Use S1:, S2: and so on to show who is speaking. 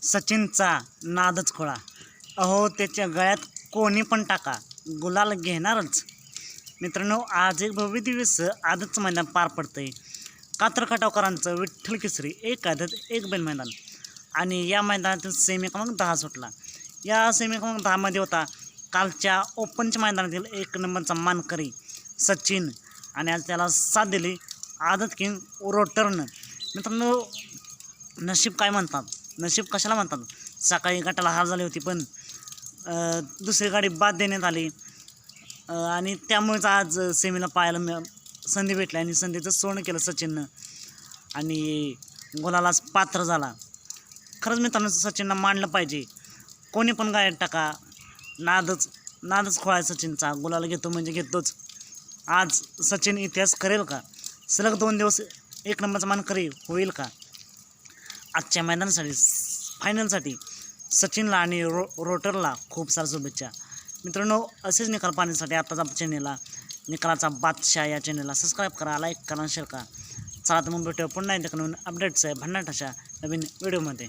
S1: सचिनचा नादच खोळा. अहो त्याच्या गळ्यात कोणी पण टाका, गुलाल घेणारच. मित्रांनो, आज एक भव्य दिवस आदतचं मैदान पार पडतंय. कात्र खटावकरांचं विठ्ठल केसरी एक आदत एक बैल मैदान. आणि या मैदानातील सेमी क्रमांक 10 सुटला. या सेमी क्रमांक 10मध्ये होता कालच्या ओपनच्या मैदानातील एक नंबरचा मानकरी सचिन. आणि आज त्याला साथ दिली आदत किंग रोटरनं. मित्रांनो, नशीब काय म्हणतात, नशीब कशाला म्हणतात. सकाळी गटाला हार झाली होती, पण दुसरी गाडी बाद देण्यात आली आणि त्यामुळेच आज सेमीला पाहायला संधी भेटली आणि संधीचं सोनं केलं सचिननं आणि गुलालाच पात्र झाला. खरंच मित्रांनो, सचिननं मानलं पाहिजे. कोणी पण गाड्यात टाका, नादच खोळा सचिनचा. गुलाला घेतो म्हणजे घेतोच. आज सचिन इतिहास करेल का? सलग 2 दिवस एक नंबरचा मानकरी होईल का? आजच्या मैदानासाठी फायनलसाठी सचिनला आणि रोटरला खूप साऱ्या शुभेच्छा. मित्रांनो, असेच निकाल पाहण्यासाठी आताच आपल्या चॅनेलला निकालाचा बादशाह या चॅनेलला सबस्क्राईब करा, लाईक करा, शेअर करा. चला तर मग भेटूया पुन्हा एकदा नवीन अपडेट्स आहे भन्नाट अशा नवीन व्हिडिओमध्ये.